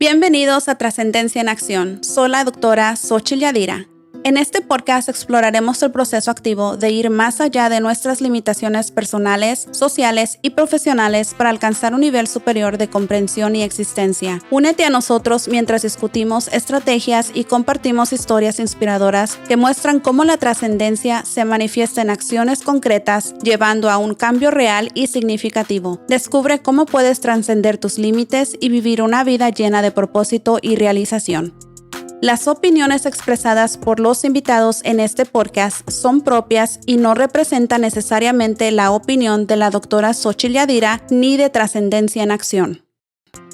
Bienvenidos a Trascendencia en Acción. Soy la doctora Xochitl Yadira. En este podcast exploraremos el proceso activo de ir más allá de nuestras limitaciones personales, sociales y profesionales para alcanzar un nivel superior de comprensión y existencia. Únete a nosotros mientras discutimos estrategias y compartimos historias inspiradoras que muestran cómo la trascendencia se manifiesta en acciones concretas, llevando a un cambio real y significativo. Descubre cómo puedes trascender tus límites y vivir una vida llena de propósito y realización. Las opiniones expresadas por los invitados en este podcast son propias y no representan necesariamente la opinión de la doctora Xochitl Yadira ni de Trascendencia en Acción.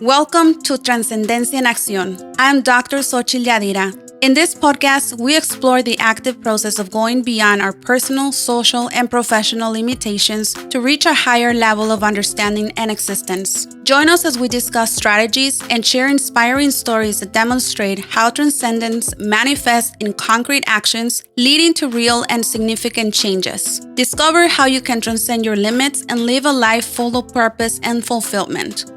Welcome to Trascendencia en Acción. I'm Dr. Xochitl Yadira. In this podcast, we explore the active process of going beyond our personal, social, and professional limitations to reach a higher level of understanding and existence. Join us as we discuss strategies and share inspiring stories that demonstrate how transcendence manifests in concrete actions, leading to real and significant changes. Discover how you can transcend your limits and live a life full of purpose and fulfillment.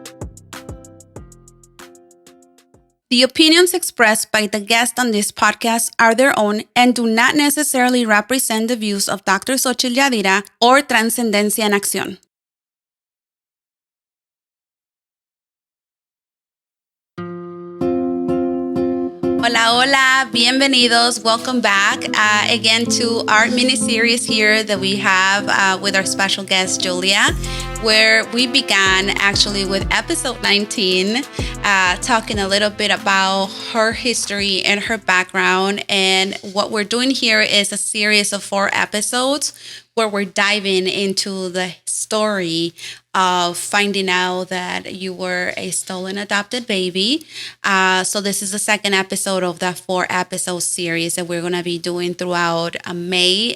The opinions expressed by the guests on this podcast are their own and do not necessarily represent the views of Dr. Xochitl Yadira or Trascendencia en Acción. Hola, hola, bienvenidos. Welcome back again to our mini-series here that we have with our special guest, Julea, where we began actually with episode 19, talking a little bit about her history and her background. And what we're doing here is a series of 4 episodes where we're diving into the story of finding out that you were a stolen adopted baby. So this is the second episode of that 4-episode series that we're going to be doing throughout May,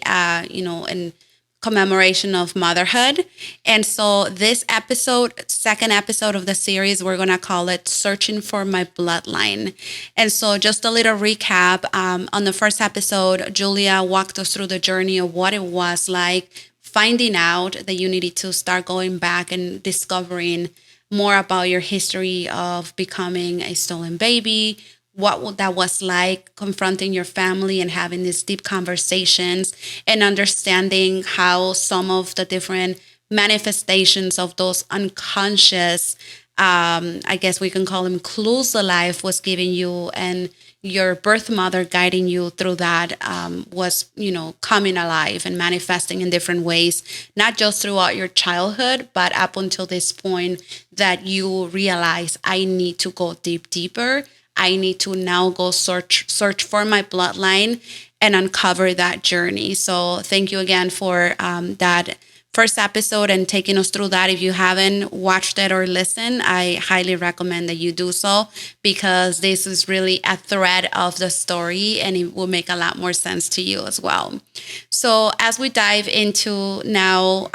in commemoration of motherhood. And so this episode, second episode of the series, we're going to call it Searching for My Bloodline. And so just a little recap. On the first episode, Julea walked us through the journey of what it was like finding out that you needed to start going back and discovering more about your history of becoming a stolen baby, what that was like confronting your family and having these deep conversations and understanding how some of the different manifestations of those unconscious, I guess we can call them clues that life was giving you, and your birth mother guiding you through that was, coming alive and manifesting in different ways, not just throughout your childhood, but up until this point that you realize I need to go deeper. I need to now go search for my bloodline and uncover that journey. So thank you again for that first episode and taking us through that. If you haven't watched it or listened, I highly recommend that you do so, because this is really a thread of the story and it will make a lot more sense to you as well. So as we dive into now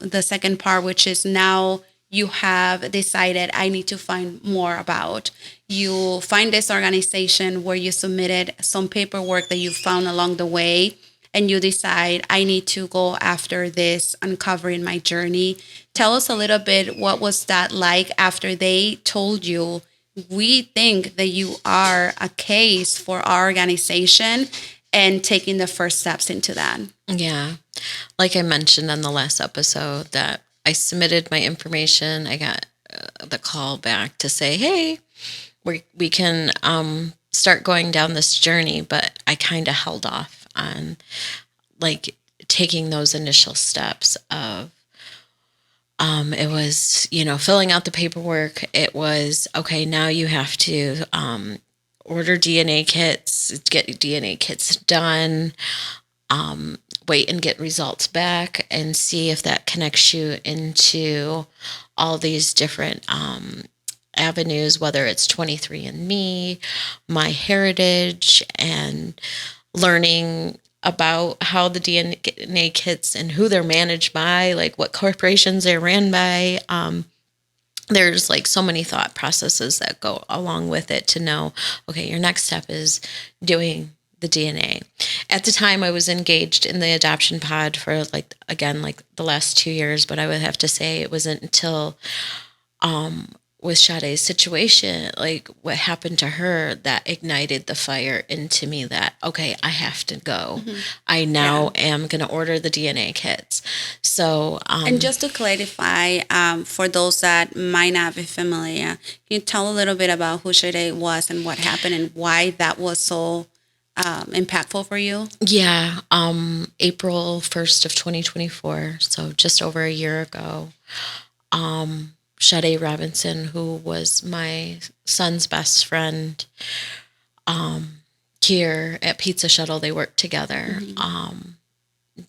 the second part, which is now you have decided I need to find more about. You find this organization where you submitted some paperwork that you found along the way, and you decide I need to go after this, uncovering my journey. Tell us a little bit, what was that like after they told you, we think that you are a case for our organization, and taking the first steps into that? Yeah. Like I mentioned on the last episode, that I submitted my information. I got the call back to say, hey, we can start going down this journey, but I kind of held off on taking those initial steps of it was, filling out the paperwork. It was, okay, now you have to order DNA kits, get DNA kits done, wait and get results back and see if that connects you into all these different avenues, whether it's 23andMe, MyHeritage, and learning about how the DNA kits and who they're managed by, like what corporations they're ran by. There's so many thought processes that go along with it to know, okay, your next step is doing the DNA. At the time, I was engaged in the adoption pod for the last 2 years, but I would have to say it wasn't until with Sade's situation, like what happened to her, that ignited the fire into me that, okay, I have to go. I now am going to order the DNA kits. So, and just to clarify, for those that might not be familiar, can you tell a little bit about who Sade was and what happened and why that was so impactful for you? yeah, April 1st of 2024, so just over a year ago, Sade Robinson, who was my son's best friend, here at Pizza Shuttle, they worked together.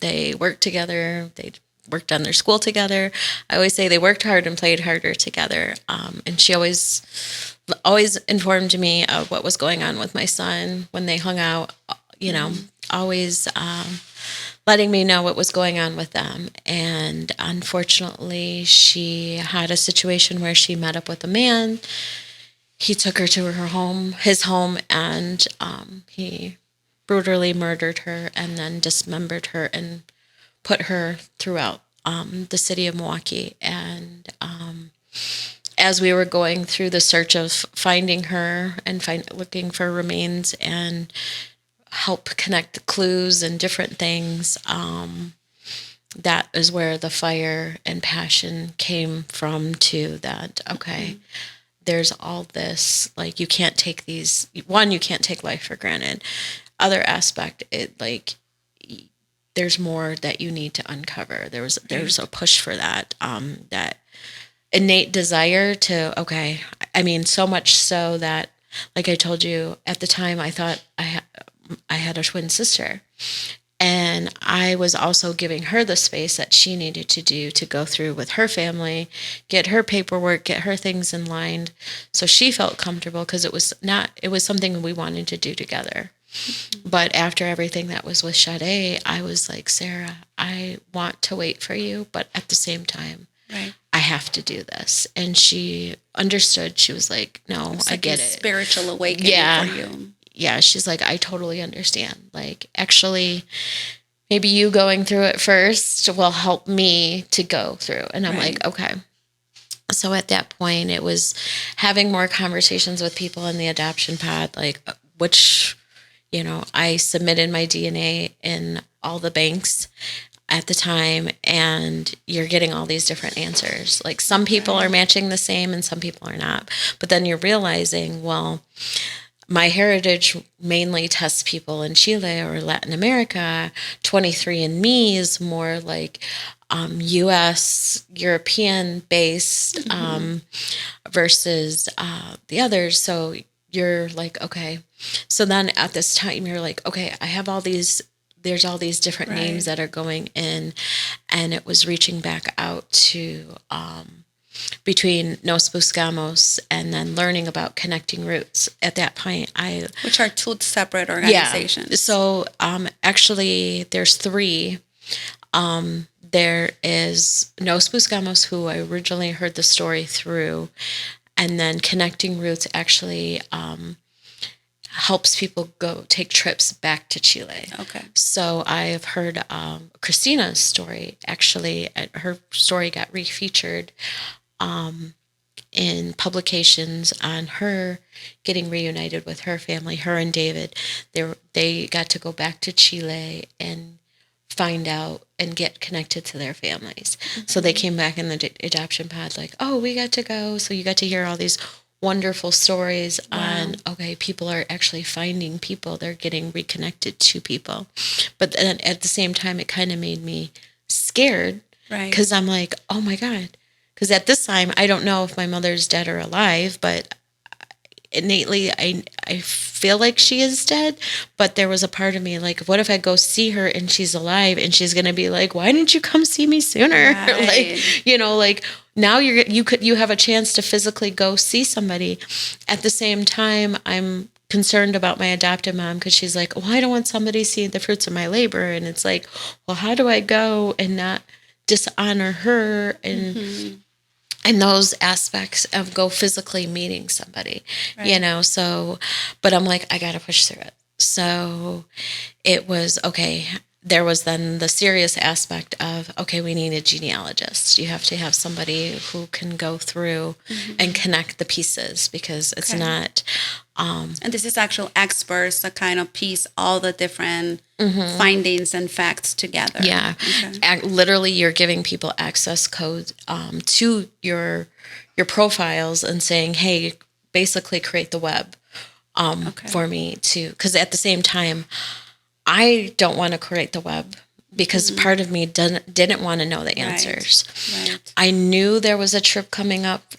They worked together. They worked on their school together. I always say they worked hard and played harder together. And she always informed me of what was going on with my son when they hung out, you know, always letting me know what was going on with them. And unfortunately, she had a situation where she met up with a man. He took her to his home, and he brutally murdered her and then dismembered her and put her throughout the city of Milwaukee. And as we were going through the search of finding her and looking for remains and help connect the clues and different things, that is where the fire and passion came from, too, that, okay, there's all this, like, you can't take life for granted. Other aspect, there's more that you need to uncover. There's a push for that, that innate desire to, okay, I mean, so much so that, like I told you, at the time I thought I had a twin sister, and I was also giving her the space that she needed to do to go through with her family, get her paperwork, get her things in line, so she felt comfortable, because it was something we wanted to do together. But after everything that was with Sade, I was like, Sarah, I want to wait for you, but at the same time, I have to do this. And she understood. She was like, no, I get it. Spiritual awakening for you. Yeah, she's like, I totally understand. Like, actually, maybe you going through it first will help me to go through. And I'm like, okay. So at that point, it was having more conversations with people in the adoption pod, like, which, you know, I submitted my DNA in all the banks at the time, and you're getting all these different answers. Like, some people are matching the same and some people are not. But then you're realizing, well, my heritage mainly tests people in Chile or Latin America. 23andMe is more like U.S., European based versus the others. So you're like, okay. So then at this time, you're like, okay, I have there's all these different names that are going in. And it was reaching back out to between Nos Buscamos and then learning about Connecting Roots. At that point, which are two separate organizations. Yeah. So actually, there's three. There is Nos Buscamos, who I originally heard the story through, and then Connecting Roots actually helps people go take trips back to Chile. Okay. So I have heard Christina's story. Actually, her story got refeatured in publications on her getting reunited with her family. Her and David, they got to go back to Chile and find out and get connected to their families. So they came back in the adoption pod like, oh, we got to go. So you got to hear all these wonderful stories on, okay, people are actually finding people. They're getting reconnected to people. But then at the same time, it kind of made me scared. Right. Because I'm like, oh my God. Because at this time, I don't know if my mother's dead or alive, but innately, I feel like she is dead. But there was a part of me like, what if I go see her and she's alive and she's going to be like, why didn't you come see me sooner? Right. Like, you know, like now you have a chance to physically go see somebody. At the same time, I'm concerned about my adoptive mom because she's like, well, I don't want somebody seeing the fruits of my labor. And it's like, well, how do I go and not dishonor her and those aspects of go physically meeting somebody, you know? So, but I'm like, I got to push through it. So it was, okay, there was then the serious aspect of, okay, we need a genealogist. You have to have somebody who can go through and connect the pieces, because it's not. And this is actual experts that kind of piece all the different findings and facts together. Yeah. Literally, you're giving people access code to your profiles and saying, hey, basically create the web for me too. Because at the same time, I don't want to create the web, because part of me didn't want to know the answers. Right. I knew there was a trip coming up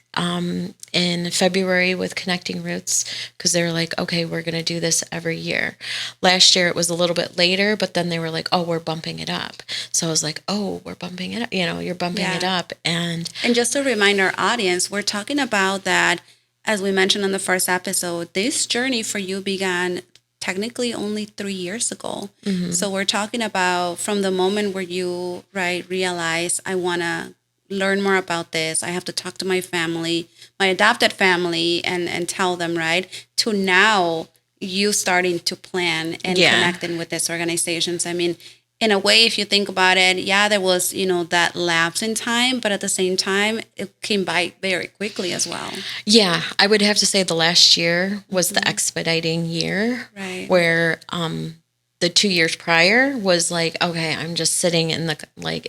in February with Connecting Roots, because they were like, okay, we're going to do this every year. Last year it was a little bit later, but then they were like, oh, we're bumping it up. So I was like, oh, we're bumping it up. You're bumping it up. And just to remind our audience, we're talking about that, as we mentioned in the first episode, this journey for you began technically only 3 years ago. So we're talking about from the moment where you realize, I want to learn more about this, I have to talk to my family, my adopted family, and tell them, to now you starting to plan and connecting with these organizations. I mean, in a way, if you think about it, there was, that lapse in time, but at the same time, it came by very quickly as well. Yeah, I would have to say the last year was the expediting year, where the 2 years prior was like, okay, I'm just sitting in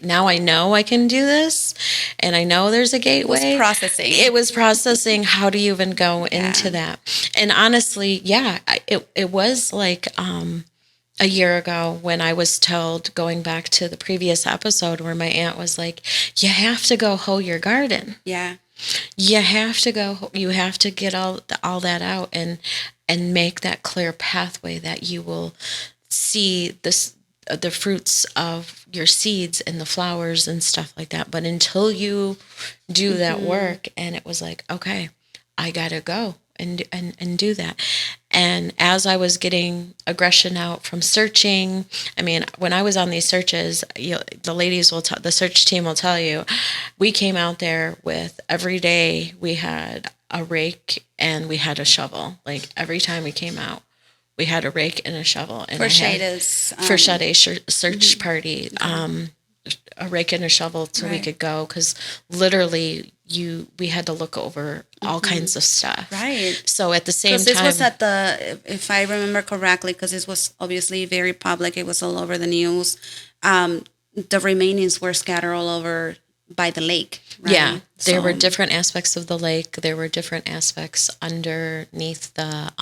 now I know I can do this, and I know there's a gateway. It was processing. How do you even go into that? And honestly, it was like, a year ago when I was told, going back to the previous episode where my aunt was like, you have to go hoe your garden. Yeah. You have to get all that out and make that clear pathway that you will see the fruits of your seeds and the flowers and stuff like that. But until you do that work, and it was like, okay, I got to go and do that. And as I was getting aggression out from searching, I mean, when I was on these searches, the ladies the search team will tell you, we came out there with, every day we had a rake and we had a shovel. Like every time we came out, we had a rake and a shovel. And for Shade's search party, a rake and a shovel so we could go, because literally we had to look over all kinds of stuff. Right. So at the same time, this was at if I remember correctly, because this was obviously very public, it was all over the news. The remainings were scattered all over by the lake. Right? Yeah, there were different aspects of the lake. There were different aspects underneath the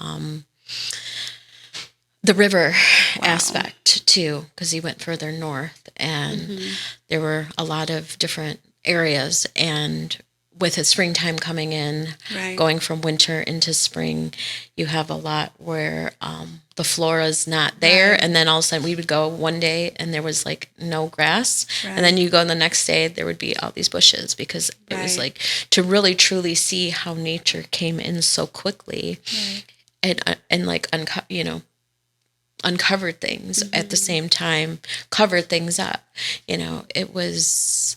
river aspect too, because he went further north, and there were a lot of different areas. And with the springtime coming in, going from winter into spring, you have a lot where the flora's not there. And then all of a sudden we would go one day and there was like no grass. And then you go the next day, there would be all these bushes, because it was like to really truly see how nature came in so quickly and like, uncovered things at the same time, covered things up. It was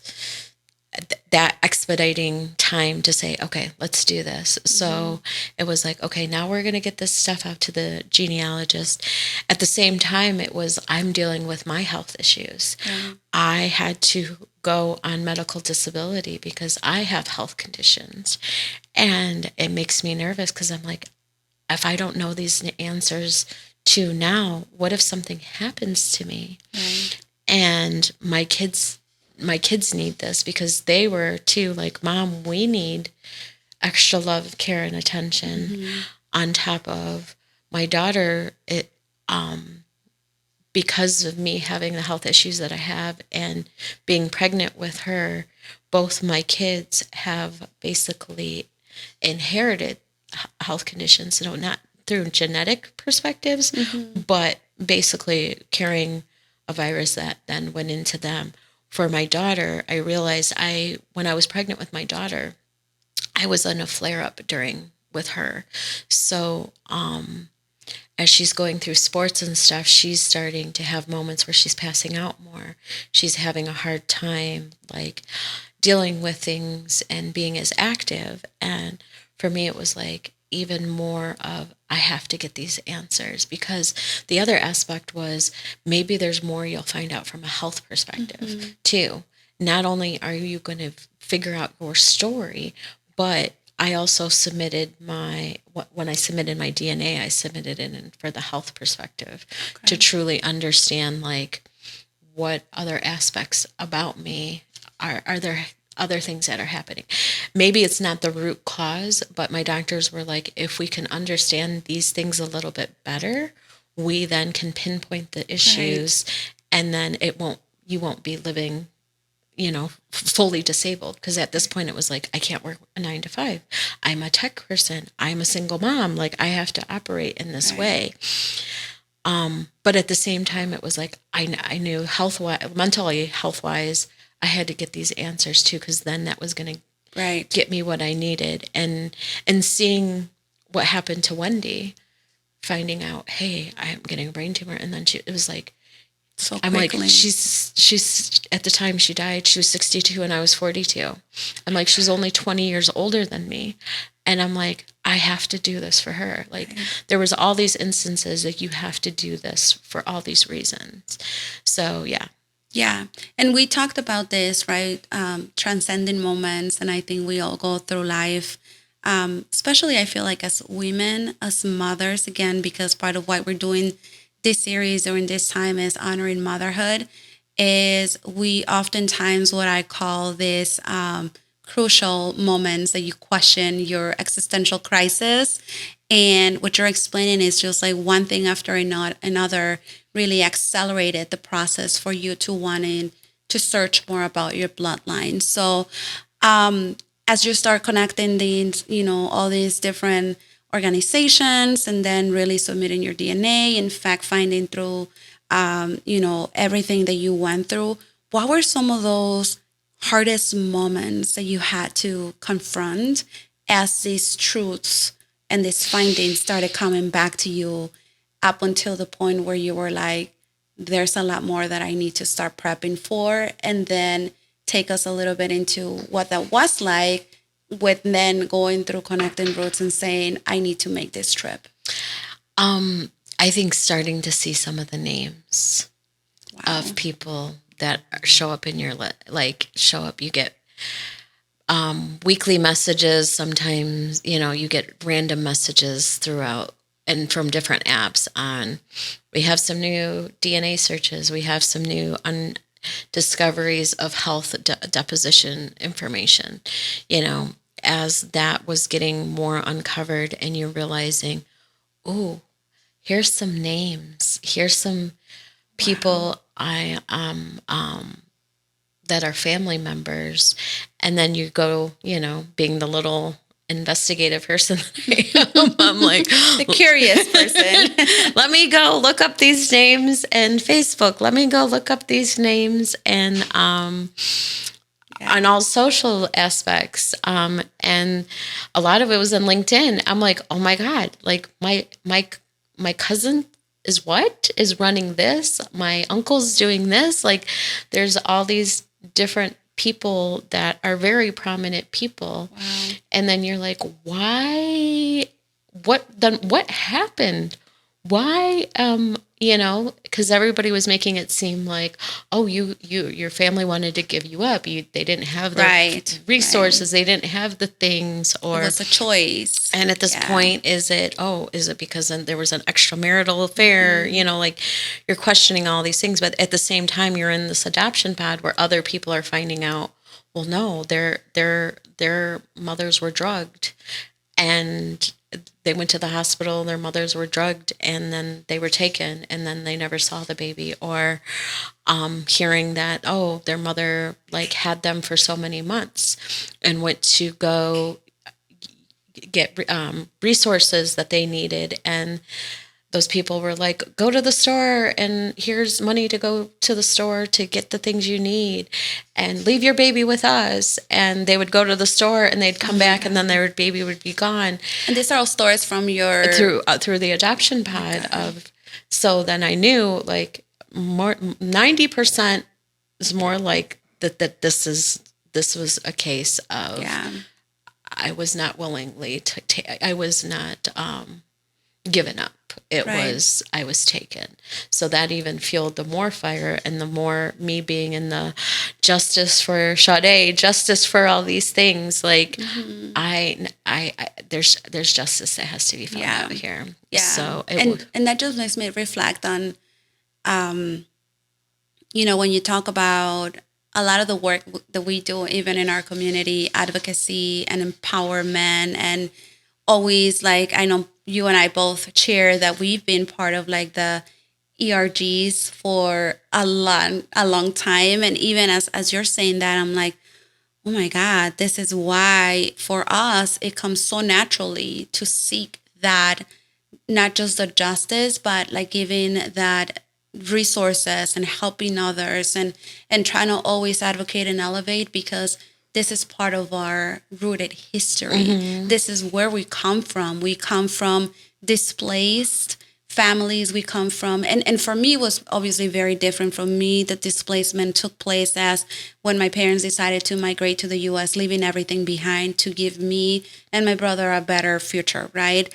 that expediting time to say, okay, let's do this. So it was like, okay, now we're going to get this stuff out to the genealogist. At the same time, it was, I'm dealing with my health issues. I had to go on medical disability because I have health conditions. And it makes me nervous, because I'm like, if I don't know these answers to now, what if something happens to me? And my kids need this, because they were too like, Mom, we need extra love, care, and attention. On top of my daughter, because of me having the health issues that I have and being pregnant with her, both my kids have basically inherited health conditions, not through genetic perspectives, but basically carrying a virus that then went into them. For my daughter, I realized when I was pregnant with my daughter, I was in a flare-up with her. So as she's going through sports and stuff, she's starting to have moments where she's passing out more. She's having a hard time, dealing with things and being as active. And for me, it was like, even more of, I have to get these answers, because the other aspect was maybe there's more you'll find out from a health perspective too. Not only are you going to figure out your story, but I also submitted when I submitted my DNA, I submitted it in for the health perspective to truly understand, like, what other aspects about me are there other things that are happening. Maybe it's not the root cause, but my doctors were like, if we can understand these things a little bit better, we then can pinpoint the issues, and then you won't be living, fully disabled. Because at this point it was like, I can't work a 9 to 5. I'm a tech person. I'm a single mom. Like, I have to operate in this way. But at the same time, it was like, I knew mentally, health-wise, I had to get these answers too, because then that was going to get me what I needed. And seeing what happened to Wendy, finding out, hey, I'm getting a brain tumor. And then it was like, so I'm quickly. like, she's at the time she died, she was 62 and I was 42. I'm like, she's only 20 years older than me. And I'm like, I have to do this for her. Like, there was all these instances like, you have to do this for all these reasons. So, yeah. Yeah. And we talked about this, right? Transcending moments. And I think we all go through life, especially I feel like as women, as mothers, again, because part of what we're doing this series during this time is honoring motherhood, is we oftentimes what I call this crucial moments that you question your existential crisis. And what you're explaining is just like one thing after another really accelerated the process for you to wanting to search more about your bloodline. So as you start connecting these, all these different organizations and then really submitting your DNA, in fact, finding through, everything that you went through, what were some of those hardest moments that you had to confront as these truths and these findings started coming back to you up until the point where you were like, there's a lot more that I need to start prepping for? And then take us a little bit into what that was like with then going through connecting roots and saying, I need to make this trip. I think starting to see some of the names of people that show up in your, you get weekly messages. Sometimes, you get random messages throughout and from different apps on, we have some new DNA searches. We have some new discoveries of health deposition information, as that was getting more uncovered and you're realizing, oh, here's some names. Here's some people that are family members. And then you go, being the little investigative person I'm like the curious person. Let me go look up these names and Facebook. Let me go look up these names and on all social aspects. And a lot of it was in LinkedIn. I'm like, oh my God, like my cousin is running this. My uncle's doing this. Like, there's all these different people that are very prominent people. Wow. And then you're like, why? What happened? Why? Because everybody was making it seem like, oh, your family wanted to give you up. They didn't have the resources. Right. They didn't have the things, or it was a choice. And at this point, is it because then there was an extramarital affair? Like, you're questioning all these things, but at the same time, you're in this adoption pod where other people are finding out, well, no, their mothers were drugged, and they went to the hospital, their mothers were drugged, and then they were taken, and then they never saw the baby. Or hearing that, their mother had them for so many months and went to go get resources that they needed, and those people were like, go to the store and here's money to go to the store to get the things you need, and leave your baby with us. And they would go to the store and they'd come back and then their baby would be gone. And these are all stories from your... Through the adoption pod so then I knew more 90% is more like that this was a case of I was not willingly I was not given up. It was, I was taken. So that even fueled the more fire, and the more me being in the justice for Sade, justice for all these things. Like there's justice that has to be found out here. Yeah. So and that just makes me reflect on, when you talk about a lot of the work that we do, even in our community, advocacy and empowerment, and always, like, I know you and I both share that we've been part of like the ERGs for a long time. And even as you're saying that, I'm like, oh my God, this is why for us it comes so naturally to seek that, not just the justice, but like giving that resources and helping others, and trying to always advocate and elevate, because this is part of our rooted history. This is where we come from. We come from displaced families. We come from, and for me, it was obviously very different. From me, the displacement took place as when my parents decided to migrate to the U.S., leaving everything behind to give me and my brother a better future, right?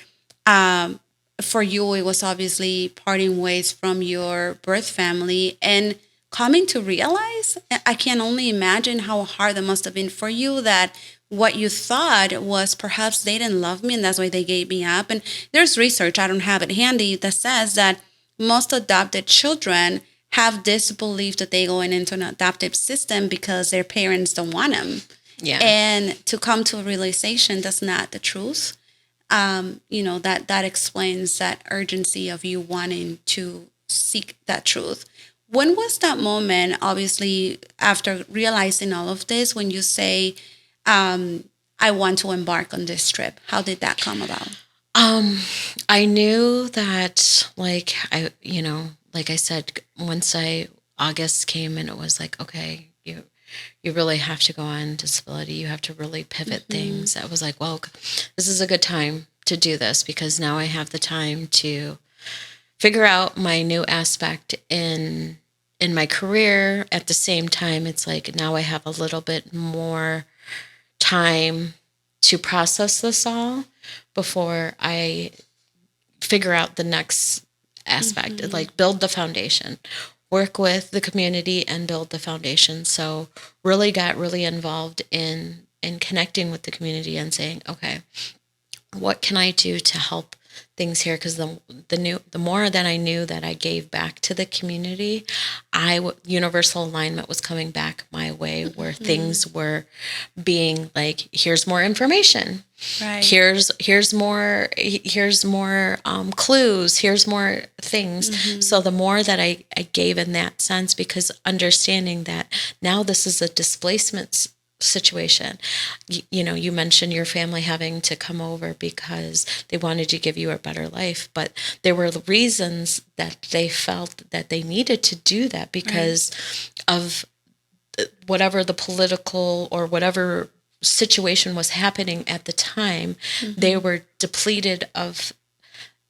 For you, it was obviously parting ways from your birth family and coming to realize, I can only imagine how hard that must have been for you, that what you thought was perhaps they didn't love me and that's why they gave me up. And there's research, I don't have it handy, that says that most adopted children have this belief that they going into an adoptive system because their parents don't want them. Yeah. And to come to a realization that's not the truth. That explains that urgency of you wanting to seek that truth. When was that moment, obviously, after realizing all of this, when you say, I want to embark on this trip? How did that come about? I knew that, like I said, once August came and it was like, okay, you really have to go on disability. You have to really pivot things. I was like, well, this is a good time to do this, because now I have the time to figure out my new aspect in my career. At the same time, it's like now I have a little bit more time to process this all before I figure out the next aspect, like build the foundation, work with the community and build the foundation. So really got really involved in connecting with the community and saying, okay, what can I do to help things here? Because the more that I knew that I gave back to the community, universal alignment was coming back my way, where things were being like, here's more information, right? Here's more clues, here's more things. So the more that I gave in that sense, because understanding that now this is a displacement situation. You mentioned your family having to come over because they wanted to give you a better life, but there were reasons that they felt that they needed to do that because of whatever the political or whatever situation was happening at the time. They were depleted of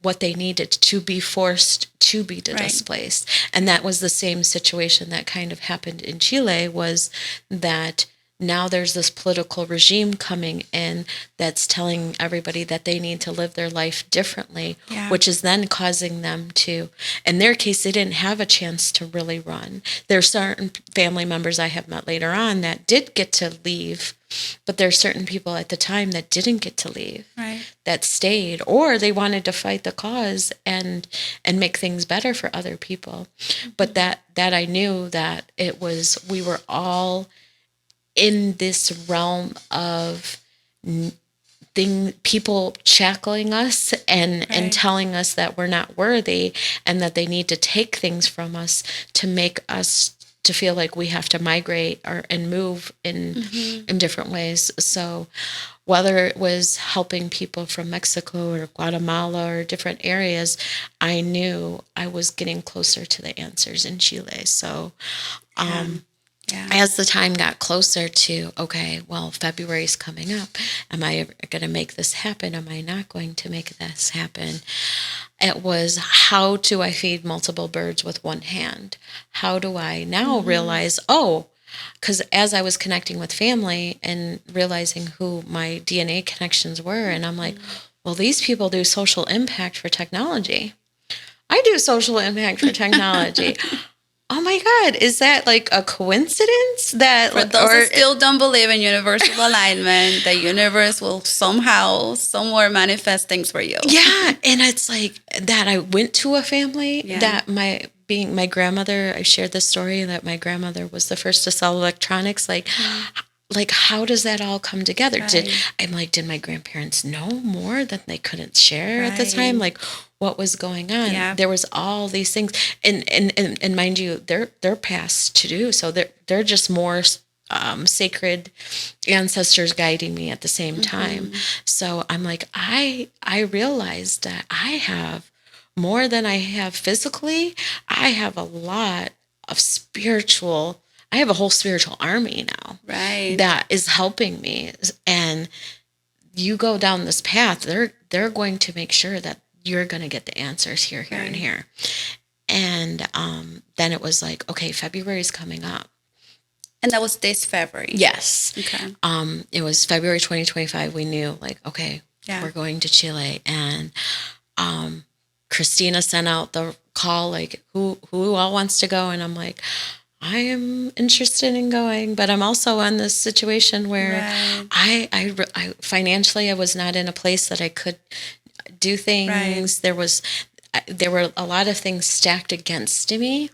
what they needed to be forced to be displaced. And that was the same situation that kind of happened in Chile, was that now there's this political regime coming in that's telling everybody that they need to live their life differently, which is then causing them to, in their case, they didn't have a chance to really run. There are certain family members I have met later on that did get to leave, but there are certain people at the time that didn't get to leave, that stayed, or they wanted to fight the cause and make things better for other people. But that I knew that we were all in this realm of people shackling us and telling us that we're not worthy and that they need to take things from us to make us to feel like we have to migrate and move in different ways. So whether it was helping people from Mexico or Guatemala or different areas, I knew I was getting closer to the answers in Chile. So as the time got closer to, okay, well, February's coming up. Am I going to make this happen? Am I not going to make this happen? It was, how do I feed multiple birds with one hand? How do I now realize, because as I was connecting with family and realizing who my DNA connections were, and I'm like, well, these people do social impact for technology. I do social impact for technology. Oh my God, is that like a coincidence that For those that still don't believe in universal alignment, the universe will somehow, somewhere manifest things for you. Yeah. And it's like that I went to a family that my grandmother, I shared this story that my grandmother was the first to sell electronics. Like how does that all come together? Right. Did my grandparents know more that they couldn't share at the time? Like what was going on? Yeah. There was all these things, and mind you, they're past to do so. They're just more sacred ancestors guiding me at the same time. So I'm like, I realized that I have more than I have physically. I have a lot of spiritual. I have a whole spiritual army now, right, that is helping me. And you go down this path, they're going to make sure that you're going to get the answers here, right. and here. And then it was like, okay, February's coming up. And that was this February. Yes. Okay. It was February 2025. We knew, like, okay, we're going to Chile. And Christina sent out the call, like, who all wants to go? And I'm like, I am interested in going, but I'm also in this situation where I financially, I was not in a place that I could do things. Right. There were a lot of things stacked against me.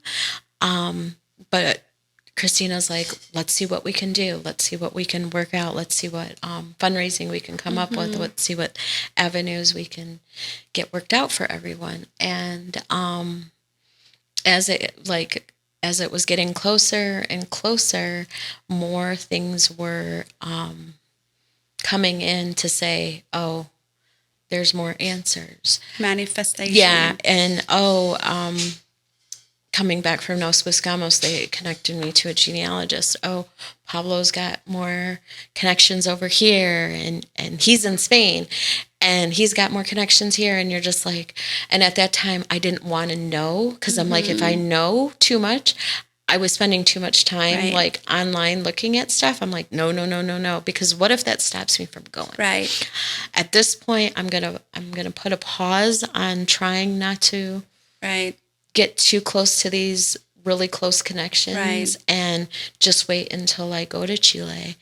But Christina's like, let's see what we can do. Let's see what we can work out. Let's see what fundraising we can come up with. Let's see what avenues we can get worked out for everyone. And as it was getting closer and closer, more things were coming in to say, oh, there's more answers. Manifestation. Yeah. And coming back from Nos Buscamos, they connected me to a genealogist. Oh, Pablo's got more connections over here, and he's in Spain, and he's got more connections here. And you're just like, and at that time, I didn't want to know, because I'm like, if I know too much, I was spending too much time like online looking at stuff. I'm like, no, because what if that stops me from going? Right. At this point, I'm gonna put a pause on trying not to get too close to these really close connections, and just wait until I go to Chile.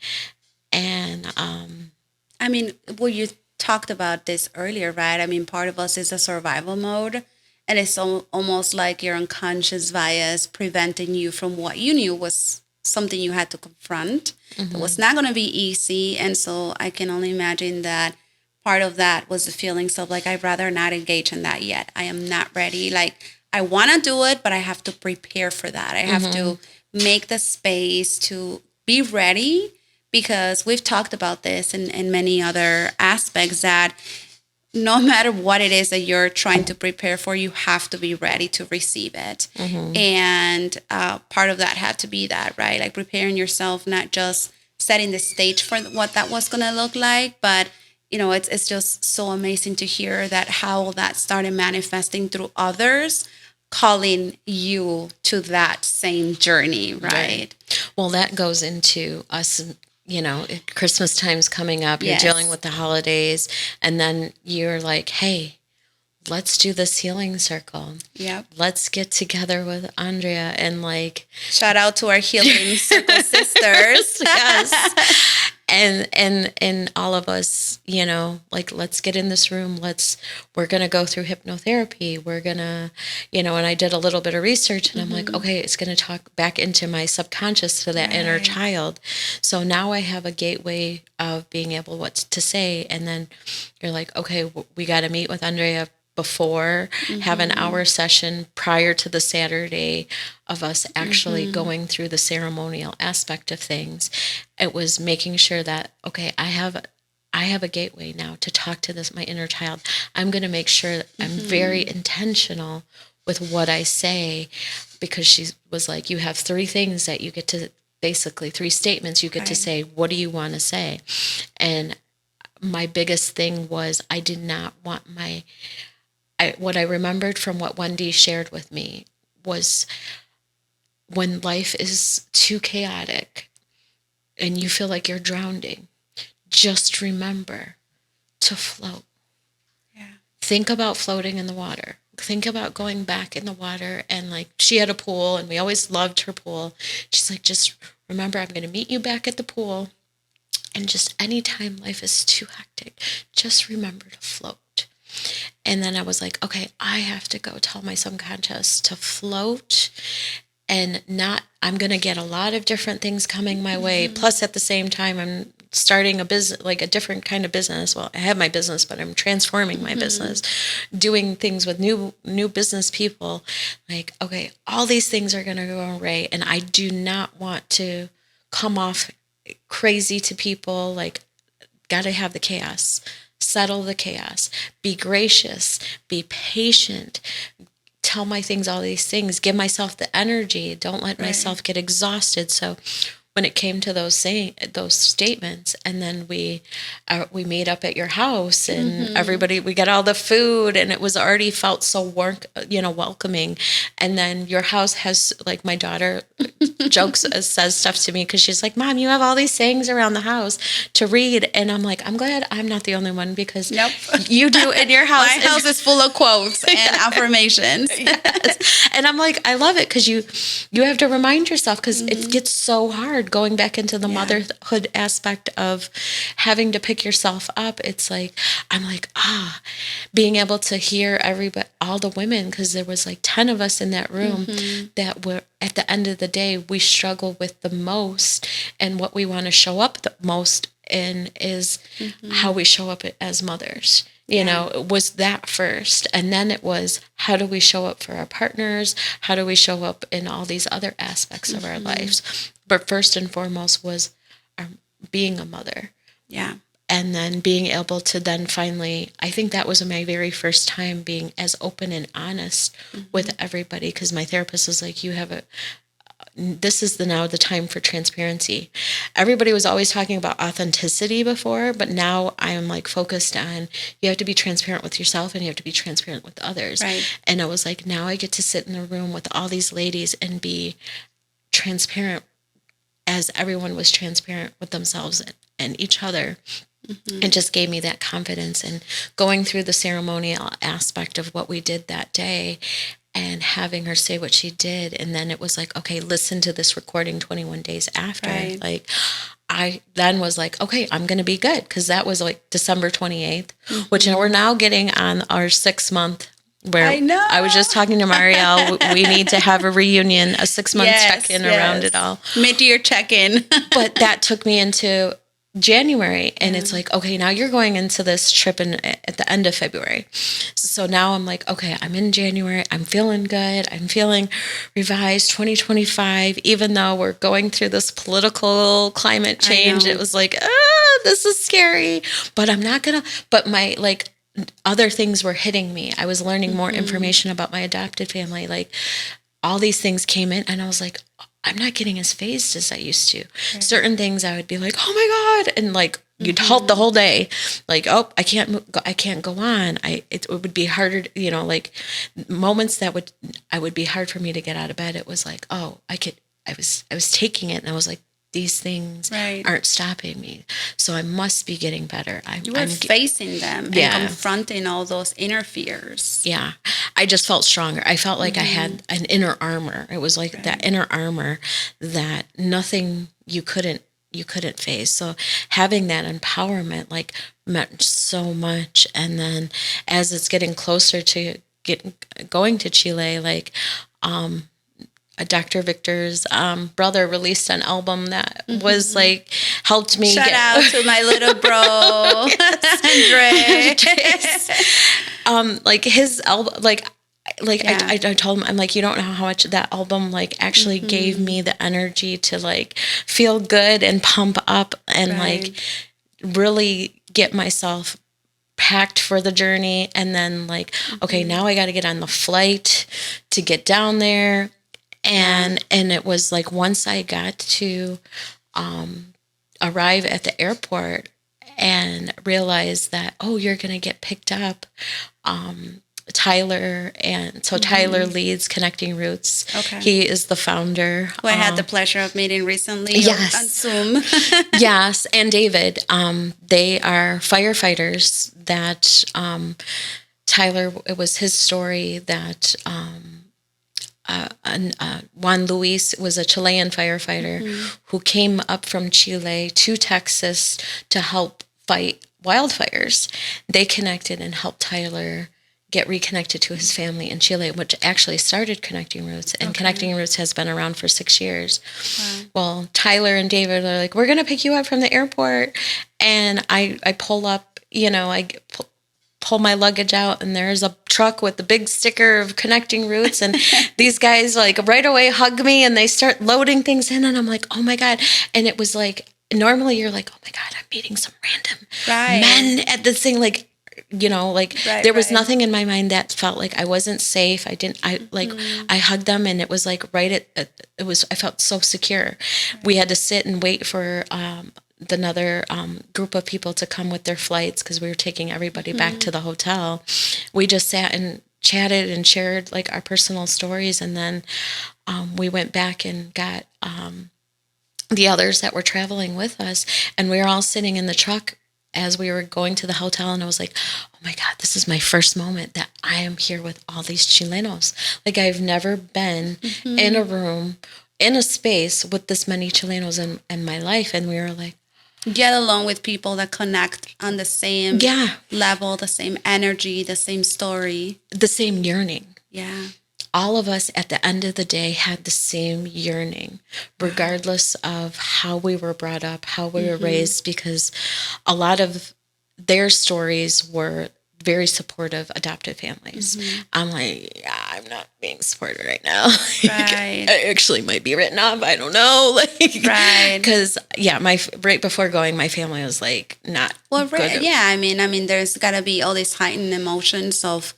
And I mean, well, you talked about this earlier, right? I mean, part of us is a survival mode, and it's almost like your unconscious bias preventing you from what you knew was something you had to confront. It was not going to be easy, and so I can only imagine that part of that was the feelings of like, I'd rather not engage in that yet. I am not ready. Like, I want to do it, but I have to prepare for that. I have to make the space to be ready, because we've talked about this in many other aspects, that no matter what it is that you're trying to prepare for, you have to be ready to receive it. And part of that had to be that, right? Like preparing yourself, not just setting the stage for what that was going to look like, but you know, it's just so amazing to hear that how that started manifesting through others, calling you to that same journey, right? Well, that goes into us, you know, Christmas time's coming up, you're dealing with the holidays, and then you're like, hey, let's do this healing circle. Yep. Let's get together with Andrea and like... Shout out to our healing circle sisters. Yes. And all of us, you know, like, let's get in this room. We're going to go through hypnotherapy. We're going to, you know, and I did a little bit of research, and I'm like, okay, it's going to talk back into my subconscious, to that inner child. So now I have a gateway of being able what to say. And then you're like, okay, we got to meet with Andrea before, have an hour session prior to the Saturday of us actually going through the ceremonial aspect of things. It was making sure that, okay, I have a gateway now to talk to my inner child. I'm going to make sure that I'm very intentional with what I say, because she was like, you have three things that you get to, basically 3 statements you get to say. What do you want to say? And my biggest thing was, I did not want what I remembered from what Wendy shared with me was, when life is too chaotic and you feel like you're drowning, just remember to float. Yeah. Think about floating in the water. Think about going back in the water. And like, she had a pool and we always loved her pool. She's like, just remember, I'm going to meet you back at the pool. And just anytime life is too hectic, just remember to float. And then I was like, okay, I have to go tell my subconscious to float and not, I'm going to get a lot of different things coming my way. Plus, at the same time, I'm starting a business, like a different kind of business. Well, I have my business, but I'm transforming my business, doing things with new business people. Like, okay, all these things are going to go away. And I do not want to come off crazy to people. Like, got to have the chaos, settle the chaos, be gracious, be patient, tell my things, all these things, give myself the energy, don't let myself get exhausted. So when it came to those statements, and then we meet up at your house, and everybody, we got all the food, and it was already felt so welcoming. And then your house has, like, my daughter says stuff to me because she's like, Mom, you have all these sayings around the house to read, and I'm like, I'm glad I'm not the only one, because you do in your house. My house is full of quotes and affirmations. Yes. And I'm like, I love it because you have to remind yourself, because it gets so hard going back into the motherhood aspect of having to pick yourself up. It's like, I'm like, being able to hear all the women, because there was like 10 of us in that room that were, at the end of the day, we struggle with the most, and what we want to show up the most in is how we show up as mothers. You know, it was that first. And then it was, how do we show up for our partners? How do we show up in all these other aspects of our lives? But first and foremost was being a mother. Yeah. And then being able to then finally, I think that was my very first time being as open and honest with everybody, because my therapist was like, this is now the time for transparency. Everybody was always talking about authenticity before, but now I am like focused on, you have to be transparent with yourself and you have to be transparent with others. Right. And I was like, now I get to sit in a room with all these ladies and be transparent as everyone was transparent with themselves and each other. It just gave me that confidence. And going through the ceremonial aspect of what we did that day, and having her say what she did. And then it was like, okay, listen to this recording 21 days after. Right. Like, I then was like, okay, I'm going to be good. Because that was like December 28th, which we're now getting on our 6 month, where I know. I was just talking to Marielle. We need to have a reunion, a 6 month check-in around it all. Mid-year check-in. But that took me into January, and it's like, okay, now you're going into this trip at the end of February. So now I'm like, okay, I'm in January. I'm feeling good. I'm feeling revised 2025, even though we're going through this political climate change. It was like, this is scary, but I'm not going to, but my, like, other things were hitting me. I was learning more information about my adopted family. Like, all these things came in, and I was like, I'm not getting as phased as I used to. Right. Certain things I would be like, oh my God. And like, you'd halt the whole day. Like, oh, I can't go on. It would be harder, like moments that would be hard for me to get out of bed. It was like, I was taking it, and I was like, these things aren't stopping me. So I must be getting better. You were facing them and confronting all those inner fears. Yeah. I just felt stronger. I felt like I had an inner armor. It was like that inner armor that nothing you couldn't face. So having that empowerment like meant so much. And then as it's getting closer to going to Chile, like, Dr. Victor's brother released an album that was like helped me. Shout out to my little bro, Andre. Like his album, I told him, I'm like, you don't know how much that album like actually gave me the energy to like feel good and pump up and like really get myself packed for the journey. And then like, okay, now I got to get on the flight to get down there. And it was like, once I got to arrive at the airport and realize that, you're going to get picked up Tyler, and so Tyler leads Connecting Roots. Okay. He is the founder. Who I had the pleasure of meeting recently Yes. on Zoom. Yes, and David. They are firefighters that Tyler, it was his story that Juan Luis was a Chilean firefighter who came up from Chile to Texas to help fight wildfires. They connected and helped Tyler get reconnected to his family in Chile, which actually started Connecting Roots. And Connecting Roots has been around for 6 years. Wow. Well, Tyler and David are like, we're going to pick you up from the airport. And I pull up, I pull my luggage out, and there's a truck with the big sticker of Connecting Roots, and these guys like right away hug me and they start loading things in, and I'm like, oh my God. And it was like, normally you're like, oh my God, I'm meeting some random men at this thing, like, there was nothing in my mind that felt like I wasn't safe. I hugged them, and it was like I felt so secure. We had to sit and wait for another group of people to come with their flights, because we were taking everybody back to the hotel. We just sat and chatted and shared like our personal stories, and then we went back and got the others that were traveling with us, and we were all sitting in the truck as we were going to the hotel, and I was like, oh my God, this is my first moment that I am here with all these Chilenos. Like, I've never been in a room, in a space with this many Chilenos in my life. And we were like, get along with people that connect on the same level, the same energy, the same story. The same yearning. Yeah. All of us at the end of the day had the same yearning, regardless of how we were brought up, how we were raised, because a lot of their stories were very supportive adoptive families. I'm like, yeah, I'm not being supported right now. Right. I actually might be written off. I don't know. Right. Because right before going, my family was like, not good. Yeah. I mean, there's got to be all these heightened emotions of,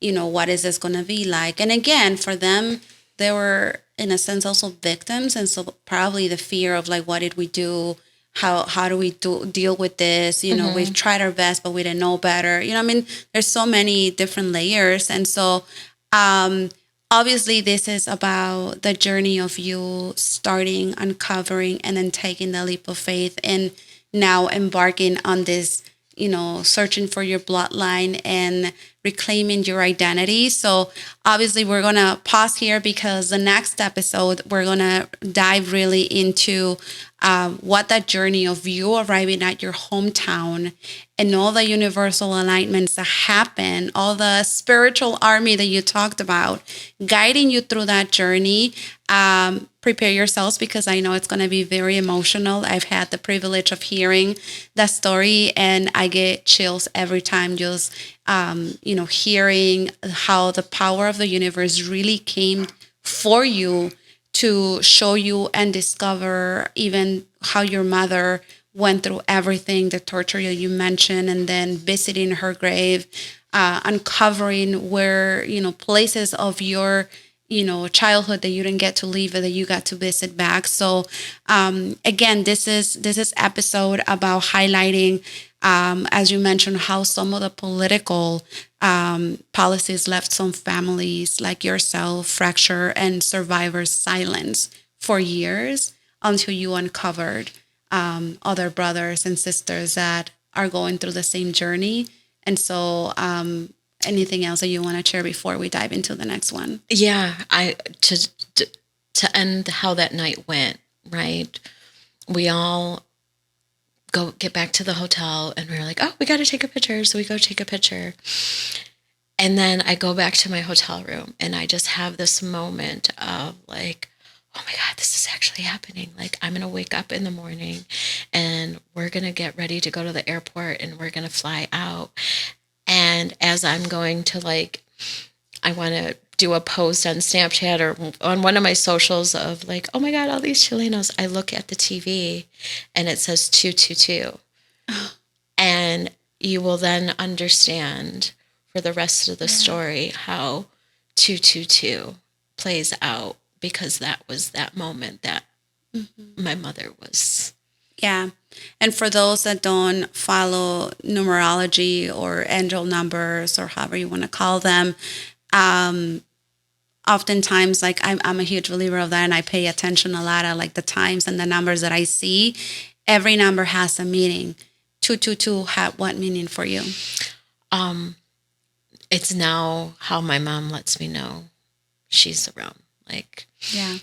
what is this going to be like? And again, for them, they were in a sense also victims, and so probably the fear of like, what did we do? How do we deal with this? We've tried our best, but we didn't know better. There's so many different layers. And so obviously this is about the journey of you starting, uncovering, and then taking the leap of faith, and now embarking on this, searching for your bloodline and reclaiming your identity. So obviously we're going to pause here, because the next episode, we're going to dive really into what that journey of you arriving at your hometown and all the universal alignments that happen, all the spiritual army that you talked about, guiding you through that journey. Prepare yourselves, because I know it's going to be very emotional. I've had the privilege of hearing that story, and I get chills every time just, hearing how the power of the universe really came for you to show you and discover even how your mother went through everything, the torture that you mentioned, and then visiting her grave, uncovering where, places of your childhood that you didn't get to leave, that you got to visit back. So again, this is episode about highlighting, as you mentioned, how some of the political policies left some families like yourself fracture and survivors silence for years, until you uncovered other brothers and sisters that are going through the same journey. And so anything else that you want to share before we dive into the next one? Yeah, to end how that night went, right? We all get back to the hotel, and we were like, oh, we got to take a picture. So we go take a picture. And then I go back to my hotel room, and I just have this moment of like, oh my God, this is actually happening. Like, I'm going to wake up in the morning, and we're going to get ready to go to the airport, and we're going to fly out. And as I'm going to I want to do a post on Snapchat or on one of my socials of like, oh my God, all these Chilenos, I look at the TV and it says 222. And you will then understand for the rest of the story how 222 plays out, because that was that moment that my mother was. Yeah. And for those that don't follow numerology or angel numbers or however you want to call them, oftentimes, like I'm a huge believer of that, and I pay attention a lot at like the times and the numbers that I see. Every number has a meaning. 222 had what meaning for you? It's now how my mom lets me know she's around. Like, Yeah.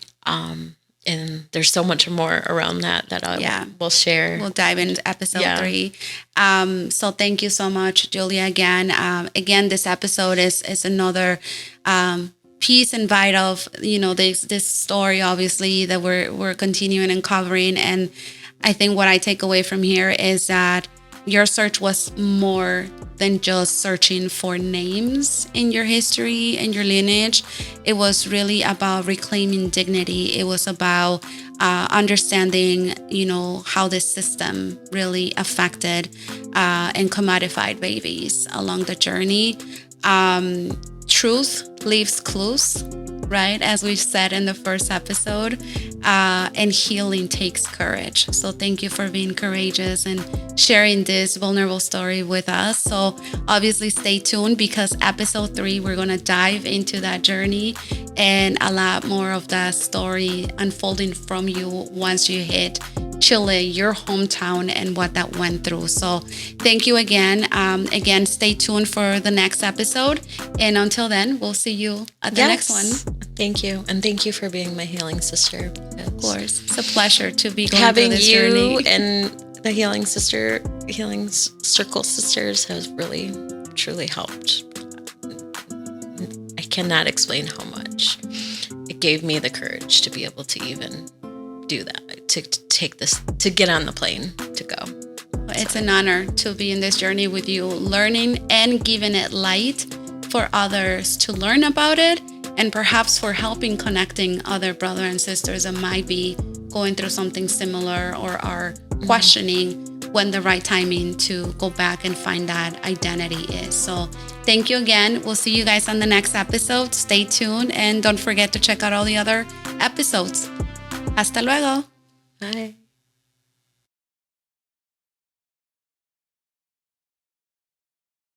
And there's so much more around that I will share. We'll dive into episode 3. So thank you so much, Julia. Again, this episode is another piece and bite of this story, obviously, that we're continuing and covering. And I think what I take away from here is that your search was more than just searching for names in your history and your lineage. It was really about reclaiming dignity. It was about understanding, how this system really affected and commodified babies along the journey. Truth leaves clues, right? As we said in the first episode, and healing takes courage. So thank you for being courageous and sharing this vulnerable story with us. So obviously stay tuned, because episode 3, we're going to dive into that journey and a lot more of that story unfolding from you once you hit Chile, your hometown, and what that went through. So thank you again. Again, stay tuned for the next episode. And until then, we'll see you at the next one. Thank you. And thank you for being my healing sister. Of course. It's a pleasure to be going having through this you journey. And the Healing Circle Sisters has really, truly helped. I cannot explain how much. It gave me the courage to be able to even do that, to take this, to get on the plane, to go. It's an honor to be in this journey with you, learning and giving it light for others to learn about it, and perhaps for helping connecting other brothers and sisters that might be going through something similar or are questioning when the right timing to go back and find that identity is. So thank you again. We'll see you guys on the next episode. Stay tuned, and don't forget to check out all the other episodes. Hasta luego. Bye.